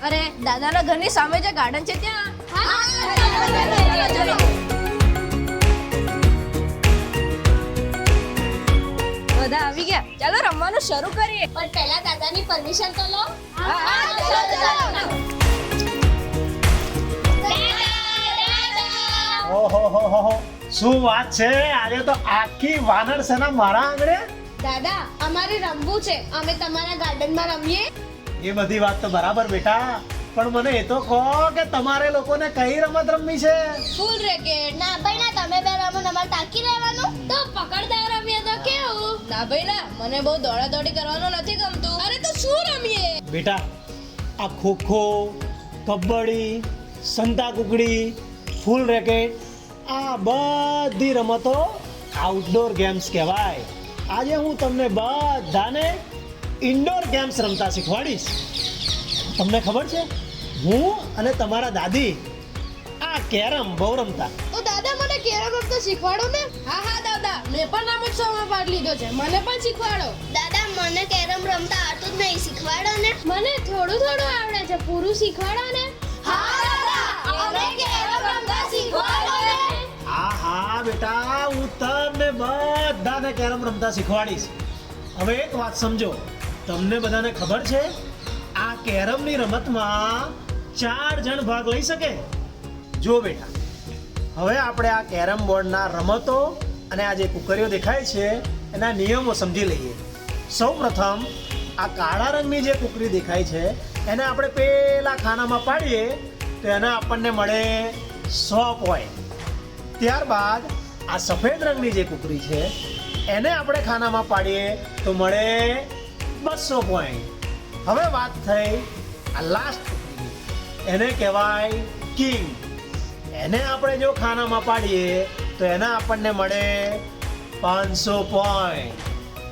અરે દાદાના ઘરની સામે જે ગાર્ડન છે ત્યાં. બધા આવી ગયા, ચાલો રમવાનું શરૂ કરીએ. પણ પહેલા દાદાની પરમિશન તો લો. ઓહો શું વાત છે, આજે તો આખી વાનર સેના મારા આંગણે. દાદા અમારે રમવું છે, અમે તમારા ગાર્ડનમાં રમીએ. એ બધી વાત તો બરાબર બેટા, પણ મને એ તો કહો કે તમારે લોકોને કઈ રમત રમવી છે? ફૂલ રેકેટ. ના ભાઈ ના, તમે બે રમો, અમારે તાકી રહેવાનું. તો પકડદાવ રમીએ તો કેવું? ના ભાઈ ના, મને બહુ દોડાદોડી કરવાનું નથી ગમતું. અરે તો શું રમીએ? બેટા આ ખોખો, કબડ્ડી, સંતા કુકડી, ફૂલ રેકેટ, આ બધી રમતો આઉટડોર ગેમ્સ કહેવાય. આજે હું તમને બધાને ઇન્ડોર ગેમ્સ રમતા શીખવાડીશ. તમને ખબર છે, હું અને તમારા દાદી આ કેરમ બહુ રમતા. તો દાદા મને કેરમ રમતા શીખવાડો ને. હા હા દાદા, મેં પણ રમોત્સવમાં ભાગ લીધો છે, મને પણ શીખવાડો. દાદા મને કેરમ રમતા આવતું જ નહીં, શીખવાડો ને. મને થોડું થોડું આવડે છે, પૂરું શીખવાડો ને. હા દાદા, અમને કેરમ રમતા શીખવાડો ને. હા બેટા, હું તમને બધાને કેરમ રમતા શીખવાડીશ. હવે એક વાત સમજો, તમને બધાને ખબર છે આ કેરમની રમતમાં 4 જણ ભાગ લઈ શકે. જો બેટા, હવે આપણે આ કેરમ બોર્ડના રમતો અને આ જે કુકરીઓ દેખાય છે એના નિયમો સમજી લઈએ. સૌપ્રથમ આ કાળા રંગની જે કુકરી દેખાય છે એને આપણે પેલા ખાનામાં પાડીએ તો એને આપણને મળે 100 પોઈન્ટ. ત્યારબાદ આ સફેદ રંગની જે કુકરી છે એને આપણે ખાનામાં પાડીએ તો મળે 200 પોઈન્ટ. હવે વાત થઈ આ લાસ્ટ કુકરી, એને કહેવાય કિંગ. એને આપણે જો ખાનામાં પાડીએ તો એના આપણને મળે 500 પોઈન્ટ.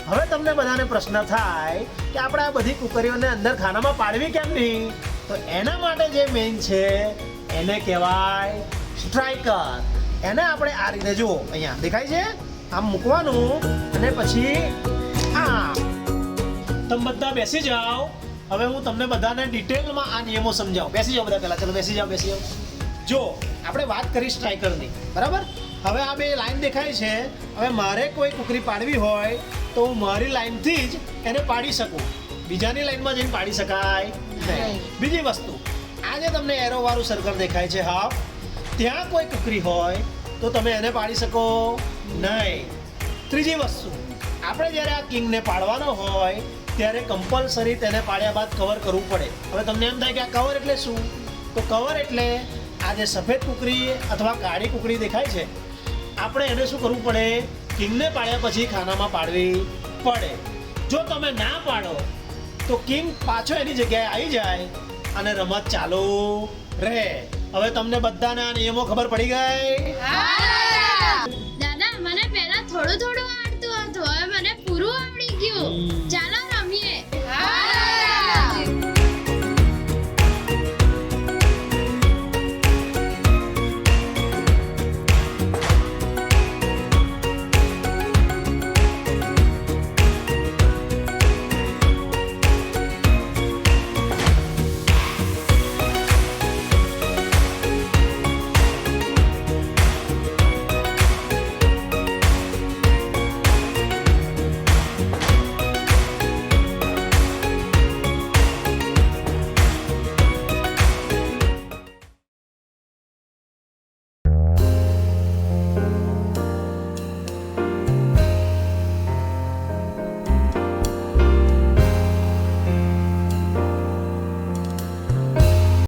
હવે તમને બધાને પ્રશ્ન થાય કે આપણે આ બધી કુકરીઓને અંદર ખાનામાં પાડવી કેમ નહીં? તો એના માટે જે મેઇન છે એને કહેવાય સ્ટ્રાઇકર. એને આપણે આ રીતે જુઓ, અહીંયા દેખાય છે, આમ મૂકવાનું અને પછી તમે બધા બેસી જાઓ. હવે હું તમને બધાને ડિટેલમાં આ નિયમો સમજાવું. બેસી જાઓ બધા પહેલા, ચલો બેસી જાઓ. જો આપણે વાત કરી સ્ટ્રાઇકરની, બરાબર? હવે આ બે લાઈન દેખાય છે. હવે મારે કોઈ કુકરી પાડવી હોય તો હું મારી લાઈનથી જ એને પાડી શકું, બીજાની લાઈનમાં જઈને પાડી શકાય નહીં. બીજી વસ્તુ, આ જે તમને એરો વાળું સર્કલ દેખાય છે હાફ, ત્યાં કોઈ કુકરી હોય તો તમે એને પાડી શકો નહીં. ત્રીજી વસ્તુ, આપણે જ્યારે આ કિંગને પાડવાનો હોય ત્યારે કમ્પલસરી તેને પાડ્યા બાદ કવર કરવું પડે. હવે તમને એમ થાય કે આ કવર એટલે શું? તો કવર એટલે આ જે સફેદ કુકરી અથવા કાળી કુકરી દેખાય છે, આપણે એને શું કરવું પડે? કિંગને પાડ્યા પછી ખાનામાં પાડવી પડે. જો તમે ના પાડો તો કિંગ પાછો એની જગ્યાએ આવી જાય અને રમત ચાલુ રહે. હવે તમને બધાને આ નિયમો ખબર પડી ગઈ? દાદા મને પહેલા થોડું થોડું